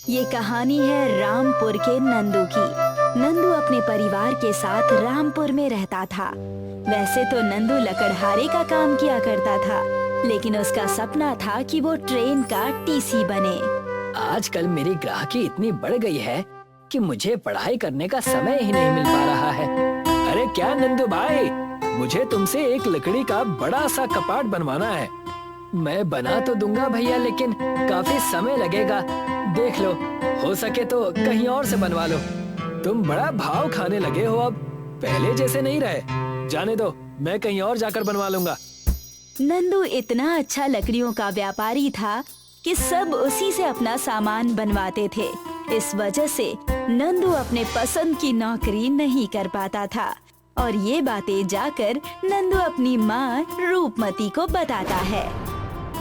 ये कहानी है रामपुर के नंदू की। नंदू अपने परिवार के साथ रामपुर में रहता था। वैसे तो नंदू लकड़हारे का काम किया करता था, लेकिन उसका सपना था कि वो ट्रेन का टीसी बने। आजकल मेरी ग्राहकी इतनी बढ़ गई है कि मुझे पढ़ाई करने का समय ही नहीं मिल पा रहा है। अरे क्या नंदू भाई, मुझे तुमसे एक लकड़ी का बड़ा सा कपाट बनवाना है। मैं बना तो दूंगा भैया, लेकिन काफी समय लगेगा। देख लो, हो सके तो कहीं और से बनवा लो। तुम बड़ा भाव खाने लगे हो, अब पहले जैसे नहीं रहे। जाने दो, मैं कहीं और जाकर बनवा लूंगा। नंदू इतना अच्छा लकड़ियों का व्यापारी था कि सब उसी से अपना सामान बनवाते थे। इस वजह से नंदू अपने पसंद की नौकरी नहीं कर पाता था, और ये बातें जाकर नंदू अपनी माँ रूपमती को बताता है।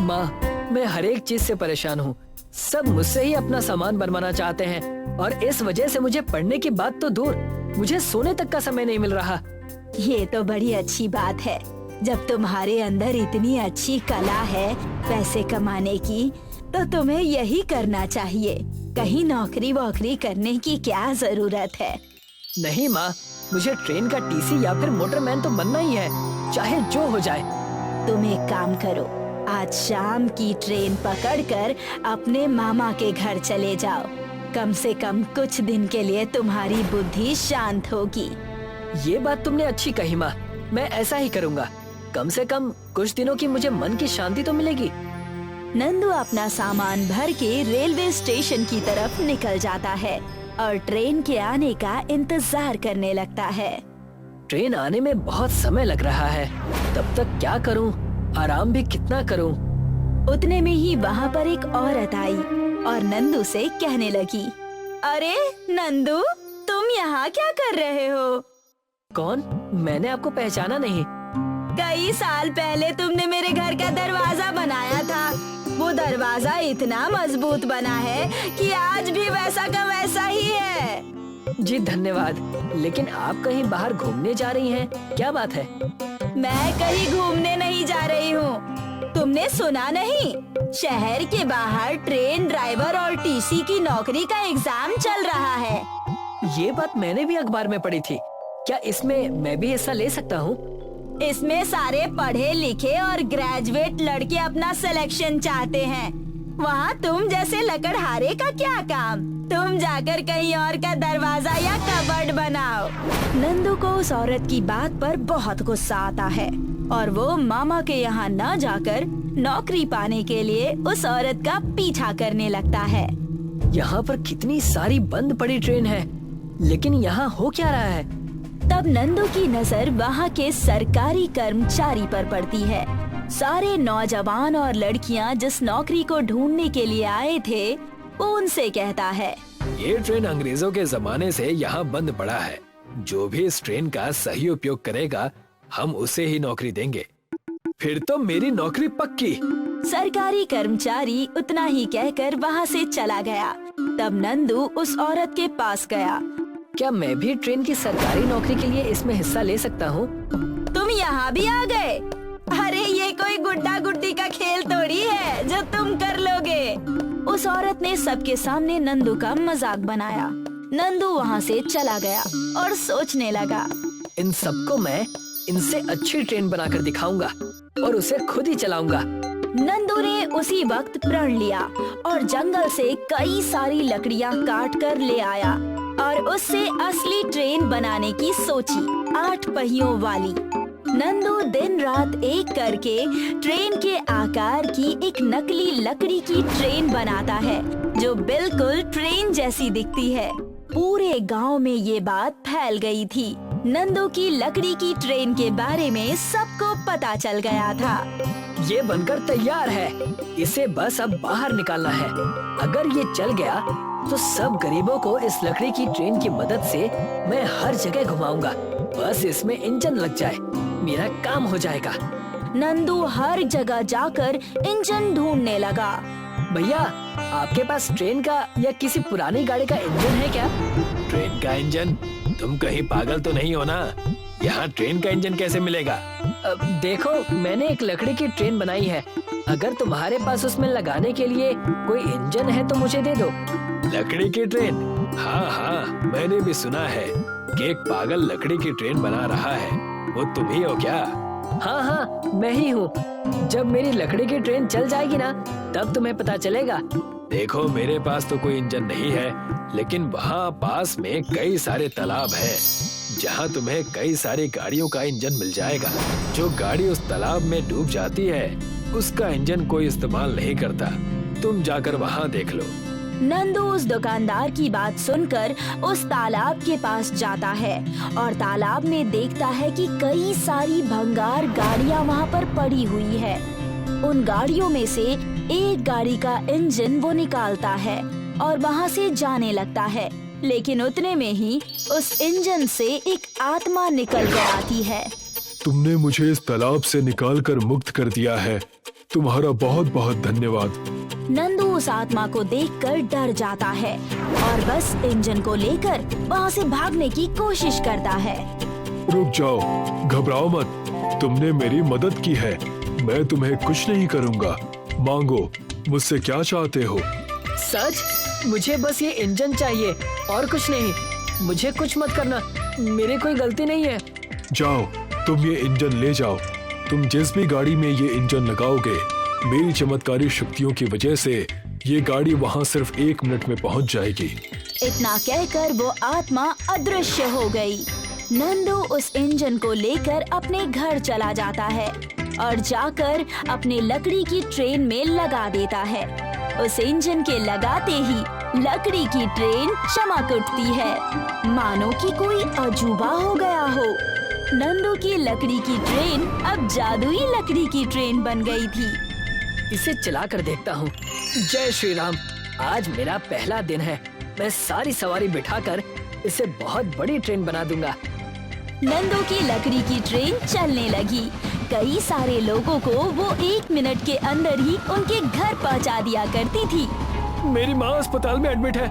माँ, मैं हर एक चीज से परेशान हूँ। सब मुझसे ही अपना सामान बनवाना चाहते हैं, और इस वजह से मुझे पढ़ने की बात तो दूर, मुझे सोने तक का समय नहीं मिल रहा। ये तो बड़ी अच्छी बात है। जब तुम्हारे अंदर इतनी अच्छी कला है पैसे कमाने की, तो तुम्हें यही करना चाहिए। कहीं नौकरी वोकरी करने की क्या जरूरत है। नहीं माँ, मुझे ट्रेन का टीसी या फिर मोटरमैन तो बनना ही है, चाहे जो हो जाए। तुम एक काम करो, आज शाम की ट्रेन पकड़कर अपने मामा के घर चले जाओ। कम से कम कुछ दिन के लिए तुम्हारी बुद्धि शांत होगी। ये बात तुमने अच्छी कही माँ, मैं ऐसा ही करूँगा। कम से कम कुछ दिनों की मुझे मन की शांति तो मिलेगी। नंदू अपना सामान भर के रेलवे स्टेशन की तरफ निकल जाता है और ट्रेन के आने का इंतजार करने लगता है। ट्रेन आने में बहुत समय लग रहा है, तब तक क्या करूं? आराम भी कितना करूं? उतने में ही वहाँ पर एक औरत आई और नंदू से कहने लगी, अरे नंदू, तुम यहाँ क्या कर रहे हो? कौन? मैंने आपको पहचाना नहीं। कई साल पहले तुमने मेरे घर का दरवाजा बनाया था। वो दरवाजा इतना मजबूत बना है कि आज भी वैसा का वैसा ही है। जी धन्यवाद, लेकिन आप कहीं बाहर घूमने जा रही हैं, क्या बात है? मैं कहीं घूमने नहीं जा रही हूँ। तुमने सुना नहीं? शहर के बाहर ट्रेन ड्राइवर और टीसी की नौकरी का एग्जाम चल रहा है। ये बात मैंने भी अखबार में पढ़ी थी। क्या इसमें मैं भी हिस्सा ले सकता हूँ? इसमें सारे पढ़े लिखे और ग्रेजुएट लड़के अपना सिलेक्शन चाहते हैं। वहाँ तुम जैसे लकड़हारे का क्या काम? तुम जाकर कहीं और का दरवाजा या कबर्ड बनाओ। नंदू को उस औरत की बात पर बहुत गुस्सा आता है और वो मामा के यहाँ न जाकर नौकरी पाने के लिए उस औरत का पीछा करने लगता है। यहाँ पर कितनी सारी बंद पड़ी ट्रेन है, लेकिन यहाँ हो क्या रहा है? तब नंदू की नजर वहाँ के सरकारी कर्मचारी पर पड़ती है। सारे नौजवान और लड़कियाँ जिस नौकरी को ढूंढने के लिए आए थे, वो उनसे कहता है, ये ट्रेन अंग्रेजों के जमाने से यहाँ बंद पड़ा है। जो भी इस ट्रेन का सही उपयोग करेगा, हम उसे ही नौकरी देंगे। फिर तो मेरी नौकरी पक्की। सरकारी कर्मचारी उतना ही कहकर वहाँ से चला गया। तब नंदू उस औरत के पास गया। क्या मैं भी ट्रेन की सरकारी नौकरी के लिए इसमें हिस्सा ले सकता हूँ? तुम यहाँ भी आ गए? अरे ये कोई गुड्डा गुड्डी का खेल थोड़ी है जो तुम कर लोगे। उस औरत ने सबके सामने नंदू का मजाक बनाया। नंदू वहाँ से चला गया और सोचने लगा, इन सबको मैं इनसे अच्छी ट्रेन बनाकर दिखाऊंगा और उसे खुद ही चलाऊंगा। नंदू ने उसी वक्त प्रण लिया और जंगल से कई सारी लकड़ियाँ काट कर ले आया और उससे असली ट्रेन बनाने की सोची, 8 पहियों वाली। नंदू दिन रात एक करके ट्रेन के आकार की एक नकली लकड़ी की ट्रेन बनाता है जो बिल्कुल ट्रेन जैसी दिखती है। पूरे गांव में ये बात फैल गई थी। नंदू की लकड़ी की ट्रेन के बारे में सबको पता चल गया था। ये बनकर तैयार है, इसे बस अब बाहर निकालना है। अगर ये चल गया तो सब गरीबों को इस लकड़ी की ट्रेन की मदद से मैं हर जगह घुमाऊंगा। बस इसमें इंजन लग जाए, मेरा काम हो जाएगा। नंदू हर जगह जाकर इंजन ढूंढने लगा। भैया, आपके पास ट्रेन का या किसी पुरानी गाड़ी का इंजन है क्या? ट्रेन का इंजन? तुम कहीं पागल तो नहीं हो ना? यहाँ ट्रेन का इंजन कैसे मिलेगा? देखो, मैंने एक लकड़ी की ट्रेन बनाई है। अगर तुम्हारे पास उसमें लगाने के लिए कोई इंजन है तो मुझे दे दो। लकड़ी की ट्रेन? हाँ हाँ, मैंने भी सुना है कि एक पागल लकड़ी की ट्रेन बना रहा है। वो तुम ही हो क्या? हाँ हाँ, मैं ही हूँ। जब मेरी लकड़ी की ट्रेन चल जाएगी ना, तब तुम्हें पता चलेगा। देखो, मेरे पास तो कोई इंजन नहीं है, लेकिन वहाँ पास में कई सारे तालाब हैं, जहाँ तुम्हें कई सारी गाड़ियों का इंजन मिल जाएगा। जो गाड़ी उस तालाब में डूब जाती है, उसका इंजन कोई इस्तेमाल नहीं करता। तुम जाकर वहाँ देख लो। नंदू उस दुकानदार की बात सुनकर उस तालाब के पास जाता है और तालाब में देखता है कि कई सारी भंगार गाड़ियाँ वहाँ पर पड़ी हुई है। उन गाड़ियों में से एक गाड़ी का इंजन वो निकालता है और वहाँ से जाने लगता है, लेकिन उतने में ही उस इंजन से एक आत्मा निकल कर आती है। तुमने मुझे इस तालाब से निकालकर मुक्त कर दिया है। तुम्हारा बहुत बहुत धन्यवाद। नंदू उस आत्मा को देखकर डर जाता है और बस इंजन को लेकर वहाँ से भागने की कोशिश करता है। रुक जाओ, घबराओ मत। तुमने मेरी मदद की है। मैं तुम्हें कुछ नहीं करूँगा। मांगो, मुझसे क्या चाहते हो? सच? मुझे बस ये इंजन चाहिए और कुछ नहीं। मुझे कुछ मत करना, मेरी कोई गलती नहीं है। जाओ, तुम ये इंजन ले जाओ। तुम जिस भी गाड़ी में ये इंजन लगाओगे, मेरी चमत्कारी शक्तियों की वजह से ये गाड़ी वहाँ सिर्फ 1 मिनट में पहुँच जाएगी। इतना कहकर वो आत्मा अदृश्य हो गई। नंदू उस इंजन को लेकर अपने घर चला जाता है और जाकर अपने लकड़ी की ट्रेन में लगा देता है। उस इंजन के लगाते ही लकड़ी की ट्रेन चमक उठती है, मानो कि कोई अजूबा हो गया हो। नंदू की लकड़ी की ट्रेन अब जादुई लकड़ी की ट्रेन बन गई थी। इसे चला कर देखता हूँ। जय श्री राम। आज मेरा पहला दिन है। मैं सारी सवारी बिठाकर इसे बहुत बड़ी ट्रेन बना दूंगा। नंदू की लकड़ी की ट्रेन चलने लगी। कई सारे लोगों को वो 1 मिनट के अंदर ही उनके घर पहुंचा दिया करती थी। मेरी माँ अस्पताल में एडमिट है।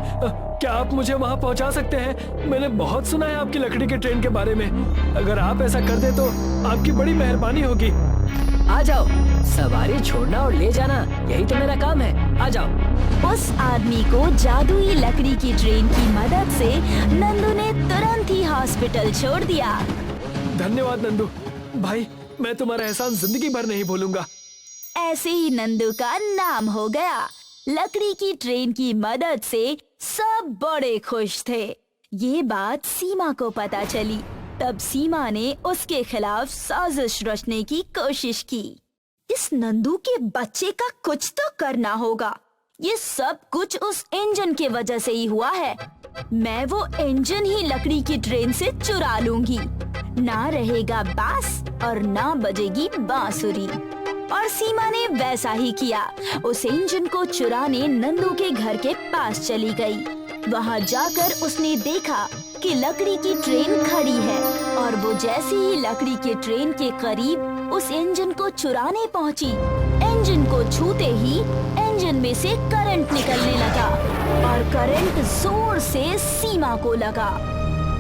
क्या आप मुझे वहाँ पहुँचा सकते हैं? मैंने बहुत सुना है आपकी लकड़ी की ट्रेन के बारे में। अगर आप ऐसा कर दे तो आपकी बड़ी मेहरबानी होगी। आ जाओ, सवारी छोड़ना और ले जाना, यही तो मेरा काम है। आ जाओ। उस आदमी को जादुई लकड़ी की ट्रेन की मदद से नंदू ने तुरंत ही हॉस्पिटल छोड़ दिया। धन्यवाद नंदू भाई, मैं तुम्हारा एहसान जिंदगी भर नहीं भूलूंगा। ऐसे ही नंदू का नाम हो गया। लकड़ी की ट्रेन की मदद से सब बड़े खुश थे। ये बात सीमा को पता चली। तब सीमा ने उसके खिलाफ साजिश रचने की कोशिश की। इस नंदू के बच्चे का कुछ तो करना होगा। ये सब कुछ उस इंजन की वजह से ही हुआ है। मैं वो इंजन ही लकड़ी की ट्रेन से चुरा लूंगी। ना रहेगा बांस और ना बजेगी बांसुरी। और सीमा ने वैसा ही किया। उस इंजन को चुराने नंदू के घर के पास चली गई। वहाँ जाकर उसने देखा कि लकड़ी की ट्रेन खड़ी है और वो जैसे ही लकड़ी की ट्रेन के करीब उस इंजन को चुराने पहुँची, इंजन को छूते ही इंजन में से करंट निकलने लगा और करंट जोर से सीमा को लगा।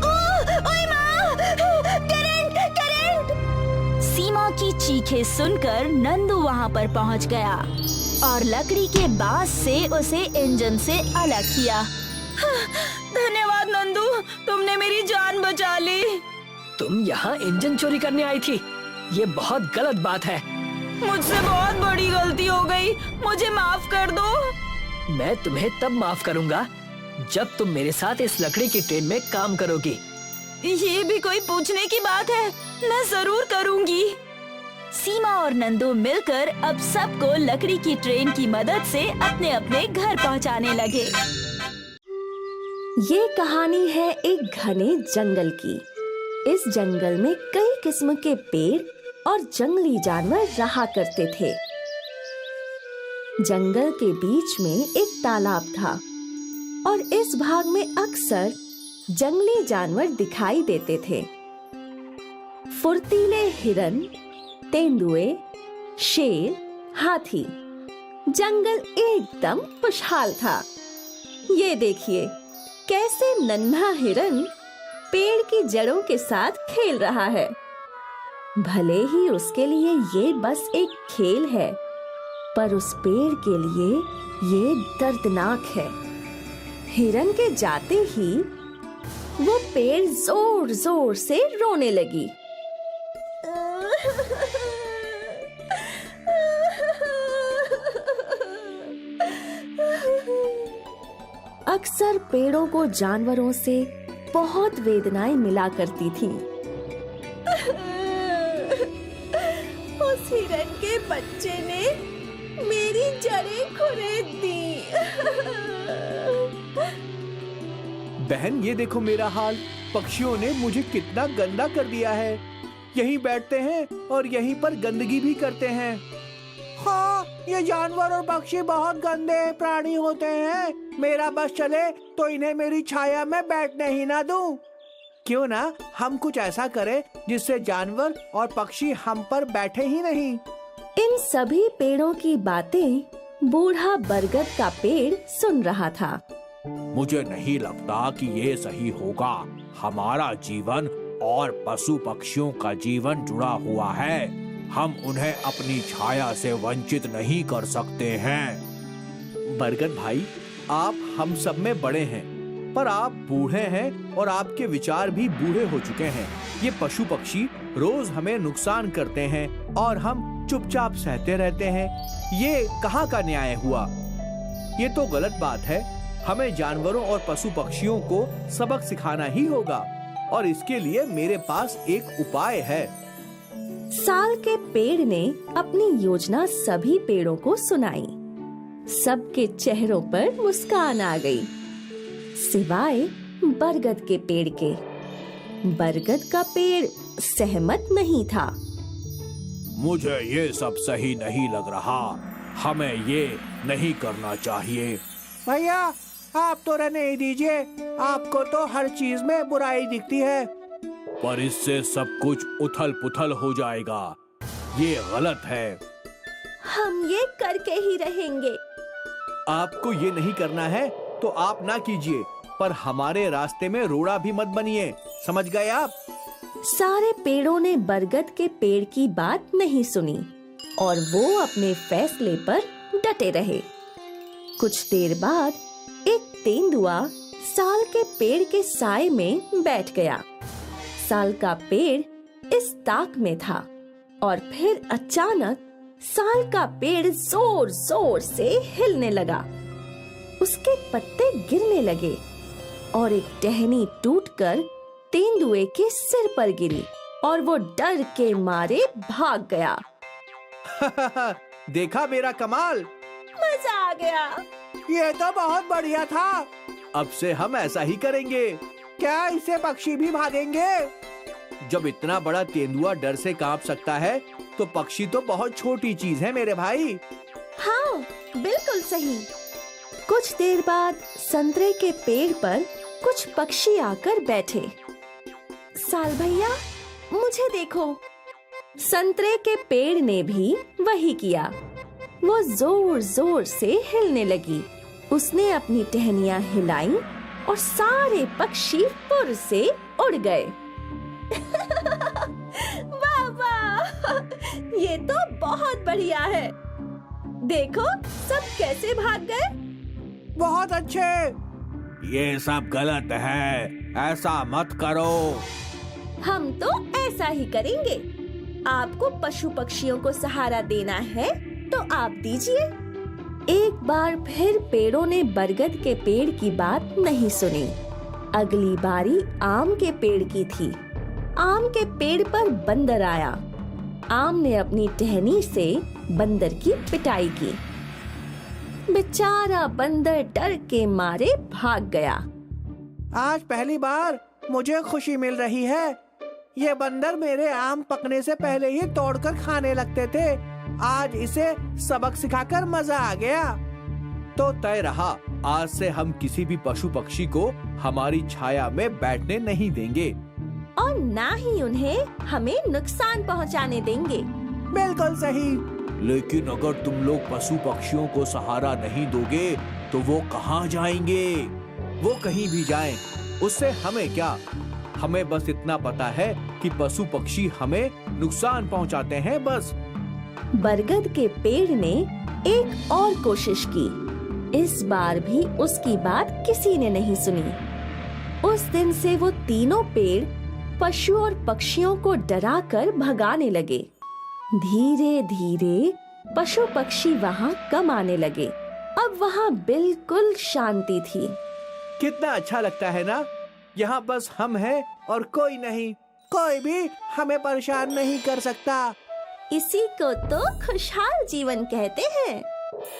ओए माँ! करंट! करंट! सीमा की चीखें सुनकर नंदू वहाँ पर पहुँच गया और लकड़ी के बांस से उसे इंजन से अलग किया। धन्यवाद नंदू, तुमने मेरी जान बचा ली। तुम यहाँ इंजन चोरी करने आई थी? ये बहुत गलत बात है। मुझसे बहुत बड़ी गलती हो गई, मुझे माफ कर दो। मैं तुम्हें तब माफ करूँगा जब तुम मेरे साथ इस लकड़ी की ट्रेन में काम करोगी। ये भी कोई पूछने की बात है? मैं जरूर करूँगी। सीमा और नंदू मिलकर अब सबको लकड़ी की ट्रेन की मदद से अपने अपने घर पहुँचाने लगे। ये कहानी है एक घने जंगल की। इस जंगल में कई किस्म के पेड़ और जंगली जानवर रहा करते थे। जंगल के बीच में एक तालाब था और इस भाग में अक्सर जंगली जानवर दिखाई देते थे। फुर्तीले हिरन, तेंदुए, शेर, हाथी। जंगल एकदम खुशहाल था। ये देखिए कैसे नन्हा हिरन पेड़ की जड़ों के साथ खेल रहा है। भले ही उसके लिए ये बस एक खेल है, पर उस पेड़ के लिए ये दर्दनाक है। हिरन के जाते ही वो पेड़ जोर जोर से रोने लगी। अक्सर पेड़ों को जानवरों से बहुत वेदनाएं मिला करती थीं। उस हिरन के बच्चे ने मेरी जड़ें खुरेद दी। बहन, ये देखो मेरा हाल। पक्षियों ने मुझे कितना गंदा कर दिया है। यहीं बैठते हैं और यहीं पर गंदगी भी करते हैं। हाँ, ये जानवर और पक्षी बहुत गंदे प्राणी होते हैं। मेरा बस चले तो इन्हें मेरी छाया में बैठने ही ना दूं। क्यों ना हम कुछ ऐसा करें जिससे जानवर और पक्षी हम पर बैठे ही नहीं। इन सभी पेड़ों की बातें बूढ़ा बरगद का पेड़ सुन रहा था। मुझे नहीं लगता कि ये सही होगा। हमारा जीवन और पशु पक्षियों का जीवन जुड़ा हुआ है। हम उन्हें अपनी छाया से वंचित नहीं कर सकते हैं। बरगद भाई, आप हम सब में बड़े हैं, पर आप बूढ़े हैं और आपके विचार भी बूढ़े हो चुके हैं। ये पशु पक्षी रोज हमें नुकसान करते हैं और हम चुपचाप सहते रहते हैं। ये कहाँ का न्याय हुआ? ये तो गलत बात है। हमें जानवरों और पशु पक्षियों को सबक सिखाना ही होगा और इसके लिए मेरे पास एक उपाय है। साल के पेड़ ने अपनी योजना सभी पेड़ों को सुनाई। सबके चेहरों पर मुस्कान आ गई, सिवाय बरगद के पेड़ के। बरगद का पेड़ सहमत नहीं था। मुझे ये सब सही नहीं लग रहा। हमें ये नहीं करना चाहिए। भैया, आप तो रहने ही दीजिए। आपको तो हर चीज में बुराई दिखती है। पर इससे सब कुछ उथल पुथल हो जाएगा। ये गलत है। हम ये करके ही रहेंगे। आपको ये नहीं करना है तो आप ना कीजिए, पर हमारे रास्ते में रोड़ा भी मत बनिए। समझ गए आप? सारे पेड़ों ने बरगद के पेड़ की बात नहीं सुनी और वो अपने फैसले पर डटे रहे। कुछ देर बाद एक तेंदुआ साल के पेड़ के साए में बैठ गया। साल का पेड़ इस ताक में था और फिर अचानक साल का पेड़ जोर जोर से हिलने लगा। उसके पत्ते गिरने लगे और एक टहनी टूटकर तेंदुए के सिर पर गिरी और वो डर के मारे भाग गया। देखा मेरा कमाल? मजा आ गया। ये तो बहुत बढ़िया था। अब से हम ऐसा ही करेंगे। क्या इससे पक्षी भी भागेंगे? जब इतना बड़ा तेंदुआ डर से कांप सकता है तो पक्षी तो बहुत छोटी चीज है मेरे भाई। हाँ, बिल्कुल सही। कुछ देर बाद संतरे के पेड़ पर कुछ पक्षी आकर बैठे। साल भैया, मुझे देखो। संतरे के पेड़ ने भी वही किया। वो जोर जोर से हिलने लगी। उसने अपनी टहनियां हिलाई और सारे पक्षी फुर से उड़ गए। वाह वाह, ये तो बहुत बढ़िया है। देखो सब कैसे भाग गए। बहुत अच्छे। ये सब गलत है, ऐसा मत करो। हम तो ऐसा ही करेंगे। आपको पशु पक्षियों को सहारा देना है तो आप दीजिए। एक बार फिर पेड़ों ने बरगद के पेड़ की बात नहीं सुनी। अगली बारी आम के पेड़ की थी। आम के पेड़ पर बंदर आया। आम ने अपनी टहनी से बंदर की पिटाई की। बेचारा बंदर डर के मारे भाग गया। आज पहली बार मुझे खुशी मिल रही है। ये बंदर मेरे आम पकने से पहले ही तोड़कर खाने लगते थे। आज इसे सबक सिखाकर मजा आ गया। तो तय रहा, आज से हम किसी भी पशु पक्षी को हमारी छाया में बैठने नहीं देंगे और ना ही उन्हें हमें नुकसान पहुंचाने देंगे। बिल्कुल सही। लेकिन अगर तुम लोग पशु पक्षियों को सहारा नहीं दोगे तो वो कहाँ जाएंगे? वो कहीं भी जाएं, उससे हमें क्या? हमें बस इतना पता है कि पशु पक्षी हमें नुकसान पहुंचाते हैं, बस। बरगद के पेड़ ने एक और कोशिश की। इस बार भी उसकी बात किसी ने नहीं सुनी। उस दिन से वो तीनों पेड़ पशु और पक्षियों को डराकर भगाने लगे। धीरे धीरे पशु पक्षी वहाँ कम आने लगे। अब वहाँ बिल्कुल शांति थी। कितना अच्छा लगता है ना, यहाँ बस हम हैं और कोई नहीं, कोई भी हमें परेशान नहीं कर सकता। इसी को तो खुशहाल जीवन कहते हैं।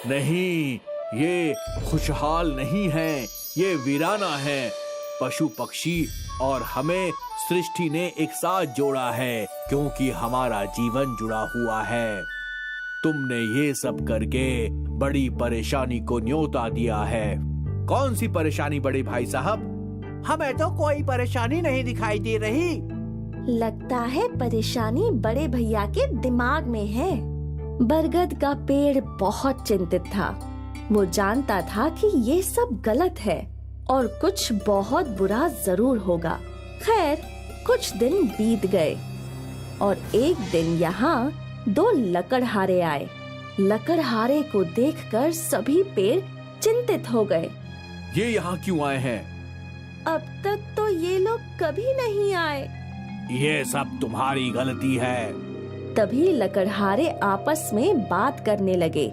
नहीं, ये खुशहाल नहीं है, ये वीराना है। पशु पक्षी और हमें सृष्टि ने एक साथ जोड़ा है, क्योंकि हमारा जीवन जुड़ा हुआ है। तुमने ये सब करके बड़ी परेशानी को न्योता दिया है। कौन सी परेशानी बड़े भाई साहब? हमें तो कोई परेशानी नहीं दिखाई दे रही। लगता है परेशानी बड़े भैया के दिमाग में है। बरगद का पेड़ बहुत चिंतित था। वो जानता था कि ये सब गलत है और कुछ बहुत बुरा जरूर होगा। खैर, कुछ दिन बीत गए और एक दिन यहाँ 2 लकड़हारे आए। लकड़हारे को देखकर सभी पेड़ चिंतित हो गए। ये यहाँ क्यों आए हैं? अब तक तो ये लोग कभी नहीं आए। ये सब तुम्हारी गलती है। तभी लकड़हारे आपस में बात करने लगे।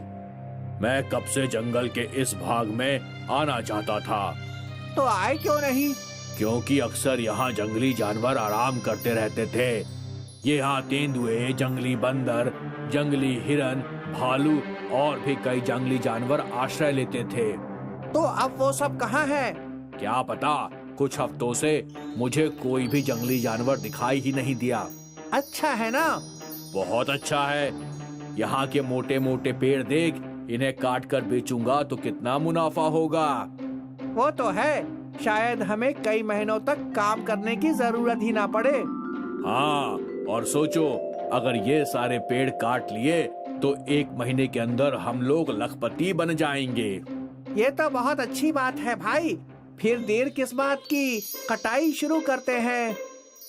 मैं कब से जंगल के इस भाग में आना चाहता था, तो आए क्यों नहीं? क्योंकि अक्सर यहाँ जंगली जानवर आराम करते रहते थे। ये यहाँ तेंदुए, जंगली बंदर, जंगली हिरन, भालू और भी कई जंगली जानवर आश्रय लेते थे। तो अब वो सब कहाँ हैं? क्या पता, कुछ हफ्तों से मुझे कोई भी जंगली जानवर दिखाई ही नहीं दिया। अच्छा है ना? बहुत अच्छा है। यहाँ के मोटे मोटे पेड़ देख, इन्हें काट कर बेचूंगा तो कितना मुनाफा होगा। वो तो है, शायद हमें कई महीनों तक काम करने की जरूरत ही ना पड़े। हाँ, और सोचो, अगर ये सारे पेड़ काट लिए तो 1 महीने के अंदर हम लोग लखपति बन जाएंगे। ये तो बहुत अच्छी बात है भाई। फिर देर किस बात की, कटाई शुरू करते हैं।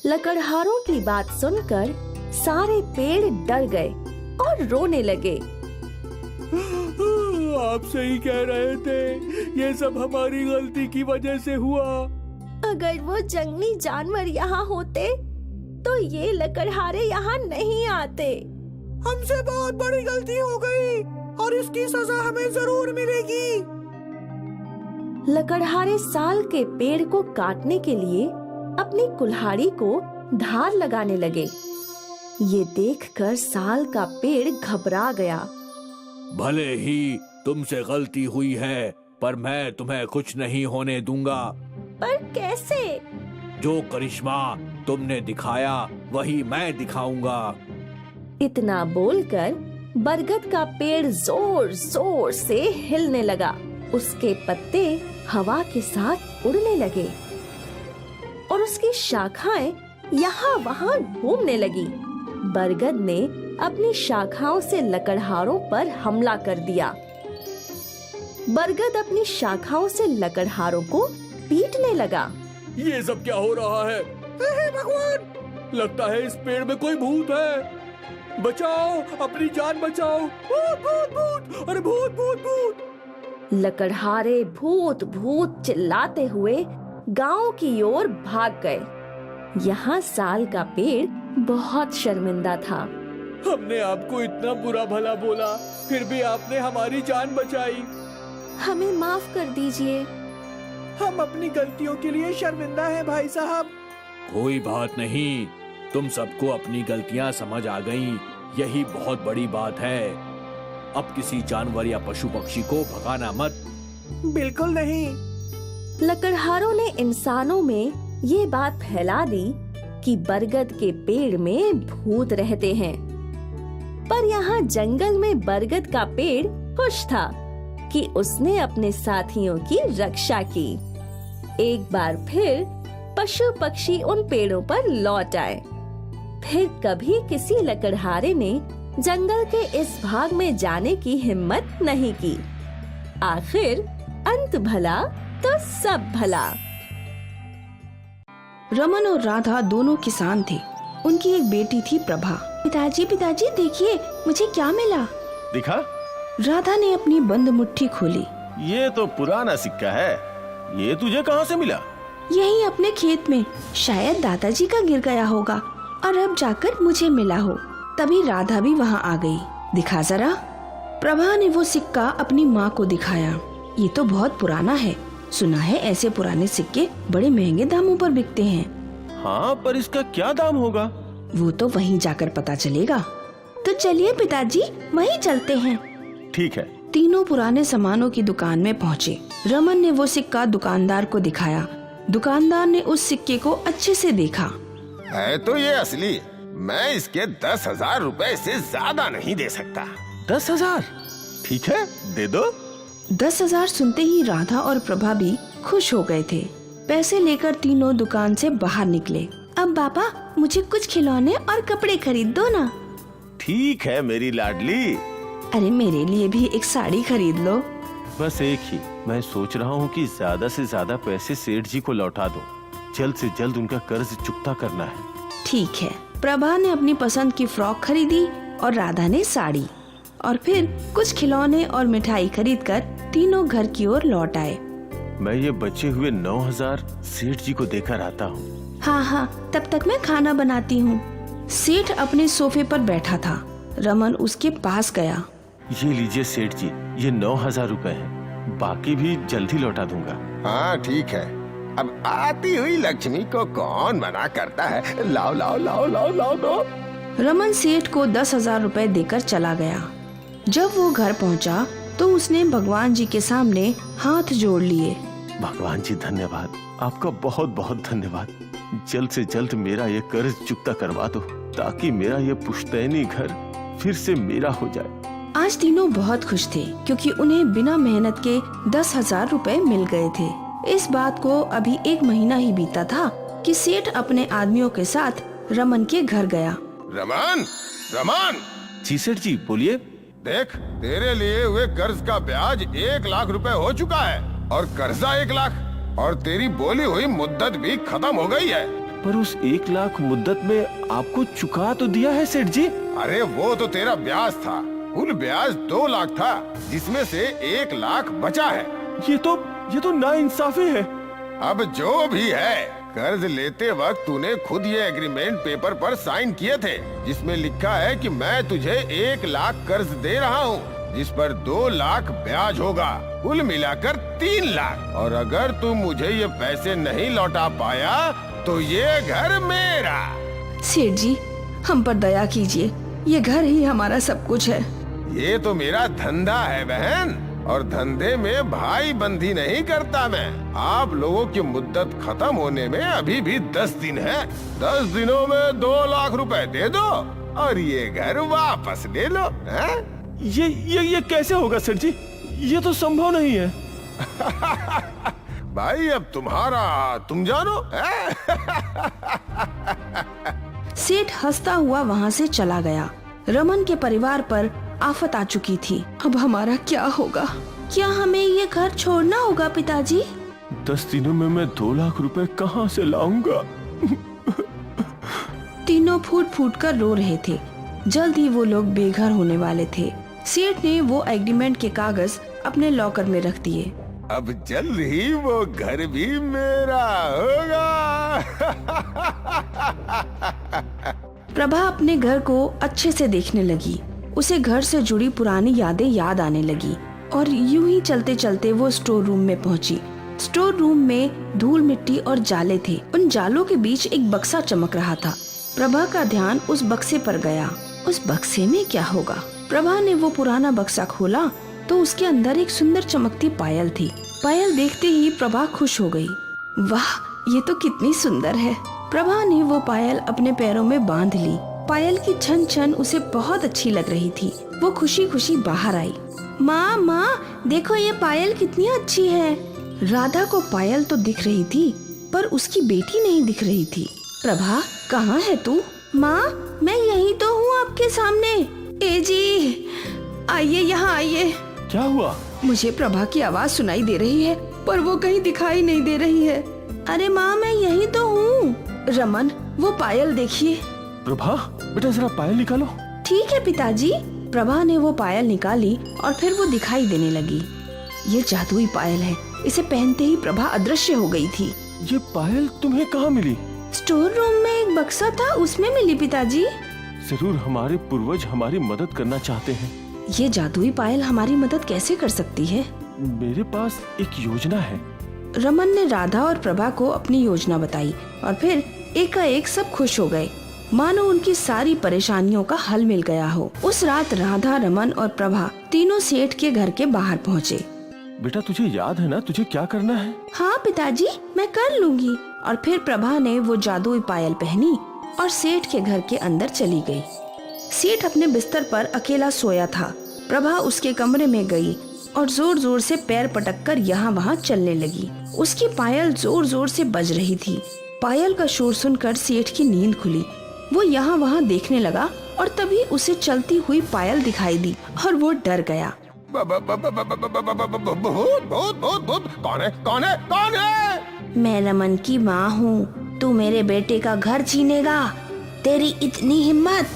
लकड़हारों की बात सुनकर सारे पेड़ डर गए और रोने लगे। आप सही कह रहे थे, ये सब हमारी गलती की वजह से हुआ। अगर वो जंगली जानवर यहाँ होते तो ये लकड़हारे यहाँ नहीं आते। हमसे बहुत बड़ी गलती हो गई और इसकी सजा हमें जरूर मिलेगी। लकड़हारे साल के पेड़ को काटने के लिए अपनी कुल्हाड़ी को धार लगाने लगे। ये देखकर साल का पेड़ घबरा गया। भले ही तुमसे गलती हुई है, पर मैं तुम्हें कुछ नहीं होने दूंगा। पर कैसे? जो करिश्मा तुमने दिखाया वही मैं दिखाऊंगा। इतना बोलकर बरगद का पेड़ जोर जोर से हिलने लगा। उसके पत्ते हवा के साथ उड़ने लगे और उसकी शाखाएं यहाँ वहाँ घूमने लगी। बरगद ने अपनी शाखाओं से लकड़हारों पर हमला कर दिया। बरगद अपनी शाखाओं से लकड़हारों को पीटने लगा। ये सब क्या हो रहा है? हे भगवान, लगता है इस पेड़ में कोई भूत है। बचाओ, अपनी जान बचाओ। भूत भूत भूत, अरे भूत भूत भूत। लकड़हारे भूत भूत चिल्लाते हुए गांव की ओर भाग गए। यहाँ साल का पेड़ बहुत शर्मिंदा था। हमने आपको इतना बुरा भला बोला, फिर भी आपने हमारी जान बचाई। हमें माफ कर दीजिए। हम अपनी गलतियों के लिए शर्मिंदा हैं भाई साहब। कोई बात नहीं, तुम सबको अपनी गलतियां समझ आ गईं, यही बहुत बड़ी बात है। अब किसी जानवर या पशु पक्षी को भगाना मत। बिल्कुल नहीं। लकड़हारों ने इंसानों में ये बात फैला दी कि बरगद के पेड़ में भूत रहते हैं। पर यहाँ जंगल में बरगद का पेड़ खुश था कि उसने अपने साथियों की रक्षा की। एक बार फिर पशु पक्षी उन पेड़ों पर लौट आए। फिर कभी किसी लकड़हारे ने जंगल के इस भाग में जाने की हिम्मत नहीं की। आखिर अंत भला तो सब भला। रमन और राधा दोनों किसान थे। उनकी एक बेटी थी प्रभा। पिताजी देखिए, मुझे क्या मिला। दिखा? राधा ने अपनी बंद मुट्ठी खोली। ये तो पुराना सिक्का है। ये तुझे कहाँ से मिला? यही अपने खेत में, शायद दादाजी का गिर गया होगा और अब जाकर मुझे मिला हो। तभी राधा भी वहाँ आ गई। दिखा जरा। प्रभा ने वो सिक्का अपनी माँ को दिखाया। ये तो बहुत पुराना है, सुना है ऐसे पुराने सिक्के बड़े महंगे दामों पर बिकते हैं। हाँ, पर इसका क्या दाम होगा? वो तो वहीं जाकर पता चलेगा। तो चलिए पिताजी, वहीं चलते हैं। ठीक है। तीनों पुराने सामानों की दुकान में पहुँचे। रमन ने वो सिक्का दुकानदार को दिखाया। दुकानदार ने उस सिक्के को अच्छे से देखा। है तो ये असली, मैं इसके 10,000 रुपए से ज्यादा नहीं दे सकता। 10,000? ठीक है, दे दो। 10,000 सुनते ही राधा और प्रभा भी खुश हो गए थे। पैसे लेकर तीनों दुकान से बाहर निकले। अब पापा, मुझे कुछ खिलौने और कपड़े खरीद दो ना। ठीक है मेरी लाडली। अरे मेरे लिए भी एक साड़ी खरीद लो। बस एक ही। मैं सोच रहा हूँ कि ज्यादा से ज्यादा पैसे सेठ जी को लौटा दूं। जल्द से जल्द उनका कर्ज चुकता करना है। ठीक है। प्रभा ने अपनी पसंद की फ्रॉक खरीदी और राधा ने साड़ी, और फिर कुछ खिलौने और मिठाई खरीदकर तीनों घर की ओर लौट आए। मैं ये बचे हुए 9,000 सेठ जी को देकर आता हूँ। हाँ, तब तक मैं खाना बनाती हूँ। सेठ अपने सोफे पर बैठा था। रमन उसके पास गया। ये लीजिए सेठ जी, ये 9,000 रुपए हैं। बाकी भी जल्दी लौटा दूंगा। हाँ ठीक है। अब आती हुई लक्ष्मी को कौन मना करता है। लाओ लाओ लाओ लाओ लाओ दो। रमन सेठ को 10,000 रुपए देकर चला गया। जब वो घर पहुंचा तो उसने भगवान जी के सामने हाथ जोड़ लिए। भगवान जी धन्यवाद, आपका बहुत बहुत धन्यवाद। जल्द से जल्द मेरा ये कर्ज चुकता करवा दो, ताकि मेरा ये पुश्तैनी घर फिर से मेरा हो जाए। आज तीनों बहुत खुश थे क्योंकि उन्हें बिना मेहनत के 10,000 रुपए मिल गए थे। इस बात को अभी 1 महीना ही बीता था कि सेठ अपने आदमियों के साथ रमन के घर गया। रमन, रमन। जी सेठ जी, बोलिए। देख, तेरे लिए हुए कर्ज का ब्याज 1 लाख रुपए हो चुका है और कर्जा 1 लाख, और तेरी बोली हुई मुद्दत भी खत्म हो गई है। पर उस 1 लाख मुद्दत में आपको चुका तो दिया है सेठ जी। अरे वो तो तेरा ब्याज था। कुल ब्याज 2 लाख था, जिसमें से 1 लाख बचा है। ये तो नाइंसाफी है। अब जो भी है, कर्ज लेते वक्त तूने खुद ये एग्रीमेंट पेपर पर साइन किए थे, जिसमें लिखा है कि मैं तुझे 1 लाख कर्ज दे रहा हूँ, जिस पर 2 लाख ब्याज होगा। कुल मिलाकर 3 लाख। और अगर तू मुझे ये पैसे नहीं लौटा पाया तो ये घर मेरा। सेठ जी, हम पर दया कीजिए, ये घर ही हमारा सब कुछ है। ये तो मेरा धंधा है बहन, और धंधे में भाई बंदी नहीं करता मैं। आप लोगों की मुद्दत खत्म होने में अभी भी 10 दिन है। 10 दिनों में 2 लाख रुपए दे दो और ये घर वापस ले लो। है? ये कैसे होगा सेठ जी? ये तो संभव नहीं है। भाई अब तुम्हारा तुम जानो। सेठ हंसता हुआ वहाँ से चला गया। रमन के परिवार पर आफत आ चुकी थी। अब हमारा क्या होगा? क्या हमें ये घर छोड़ना होगा पिताजी? 10 दिनों में मैं 2 लाख रुपए कहाँ से लाऊंगा? तीनों फूट फूट कर रो रहे थे। जल्द ही वो लोग बेघर होने वाले थे। सेठ ने वो एग्रीमेंट के कागज अपने लॉकर में रख दिए। अब जल्द ही वो घर भी मेरा होगा। प्रभा अपने घर को अच्छे से देखने लगी। उसे घर से जुड़ी पुरानी यादें याद आने लगी और यूं ही चलते चलते वो स्टोर रूम में पहुंची। स्टोर रूम में धूल मिट्टी और जाले थे। उन जालों के बीच एक बक्सा चमक रहा था। प्रभा का ध्यान उस बक्से पर गया। उस बक्से में क्या होगा? प्रभा ने वो पुराना बक्सा खोला तो उसके अंदर एक सुंदर चमकती पायल थी। पायल देखते ही प्रभा खुश हो गई। वाह, ये तो कितनी सुंदर है। प्रभा ने वो पायल अपने पैरों में बांध ली। पायल की छन छन उसे बहुत अच्छी लग रही थी। वो खुशी खुशी बाहर आई। माँ, देखो ये पायल कितनी अच्छी है। राधा को पायल तो दिख रही थी, पर उसकी बेटी नहीं दिख रही थी। प्रभा, कहाँ है तू? माँ, मैं यही तो हूँ आपके सामने। ए जी, आइए, यहाँ आइए। क्या हुआ? मुझे प्रभा की आवाज सुनाई दे रही है, पर वो कहीं दिखाई नहीं दे रही है। अरे माँ, मैं यही तो हूँ। रमन, वो पायल देखिए। प्रभा, बेटा जरा पायल निकालो। ठीक है पिताजी। प्रभा ने वो पायल निकाली और फिर वो दिखाई देने लगी। ये जादुई पायल है। इसे पहनते ही प्रभा अदृश्य हो गई थी। ये पायल तुम्हें कहाँ मिली? स्टोर रूम में एक बक्सा था, उसमें मिली पिताजी। जरूर हमारे पूर्वज हमारी मदद करना चाहते हैं। ये जादुई पायल हमारी मदद कैसे कर सकती है? मेरे पास एक योजना है। रमन ने राधा और प्रभा को अपनी योजना बताई और फिर एकाएक सब खुश हो गए, मानो उनकी सारी परेशानियों का हल मिल गया हो। उस रात राधा, रमन और प्रभा तीनों सेठ के घर के बाहर पहुँचे। बेटा तुझे याद है ना तुझे क्या करना है? हाँ पिताजी, मैं कर लूंगी। और फिर प्रभा ने वो जादुई पायल पहनी और सेठ के घर के अंदर चली गई। सेठ अपने बिस्तर पर अकेला सोया था। प्रभा उसके कमरे में गई और जोर जोर से पैर पटककर यहाँ वहाँ चलने लगी। उसकी पायल जोर जोर से बज रही थी। पायल का शोर सुनकर सेठ की नींद खुली। वो यहाँ वहाँ देखने लगा और तभी उसे चलती हुई पायल दिखाई दी और वो डर गया। बहुत कौन है? कौन है? कौन है? मैं रमन की माँ हूँ। तू मेरे बेटे का घर छीनेगा? तेरी इतनी हिम्मत?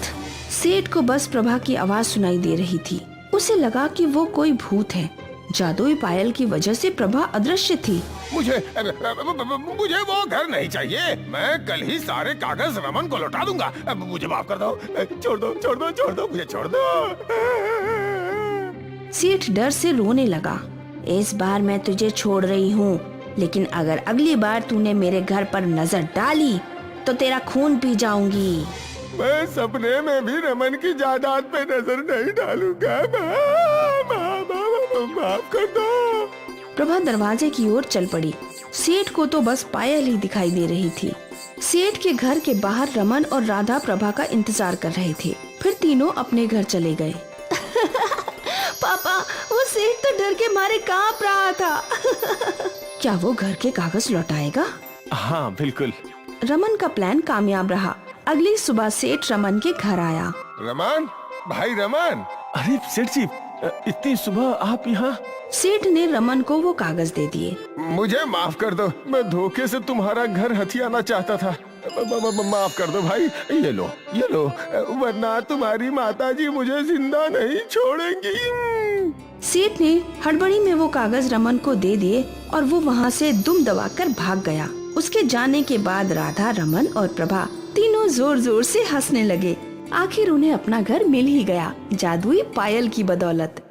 सेठ को बस प्रभा की आवाज सुनाई दे रही थी। उसे लगा कि वो कोई भूत है। जादुई पायल की वजह से प्रभा अदृश्य थी। मुझे वो घर नहीं चाहिए। मैं कल ही सारे कागज रमन को लौटा दूंगा। मुझे माफ कर दो। छोड़ दो, छोड़ दो, छोड़ दो, मुझे छोड़ दो। सेठ डर से रोने लगा। इस बार मैं तुझे छोड़ रही हूँ, लेकिन अगर अगली बार तूने मेरे घर पर नजर डाली तो तेरा खून पी जाऊंगी। मैं सपने में भी रमन की जायदाद पे नजर नहीं डालूंगा। माफ कर दो। प्रभा दरवाजे की ओर चल पड़ी। सेठ को तो बस पायल ही दिखाई दे रही थी। सेठ के घर के बाहर रमन और राधा प्रभा का इंतजार कर रहे थे। फिर तीनों अपने घर चले गए। पापा, वो सेठ तो डर के मारे कांप रहा था। क्या वो घर के कागज लौटाएगा? हाँ बिल्कुल। रमन का प्लान कामयाब रहा। अगली सुबह सेठ रमन के घर आया। रमन, भाई रमन। अरे सेठ जी, इतनी सुबह आप यहाँ? सेठ ने रमन को वो कागज दे दिए। मुझे माफ कर दो, मैं धोखे से तुम्हारा घर हथियाना चाहता था। माफ कर दो भाई। ये लो, वरना तुम्हारी माताजी मुझे जिंदा नहीं छोड़ेंगी। सेठ ने हड़बड़ी में वो कागज रमन को दे दिए और वो वहाँ से दुम दबाकर भाग गया। उसके जाने के बाद राधा, रमन और प्रभा तीनों जोर जोर से हंसने लगे। आखिर उन्हें अपना घर मिल ही गया, जादुई पायल की बदौलत।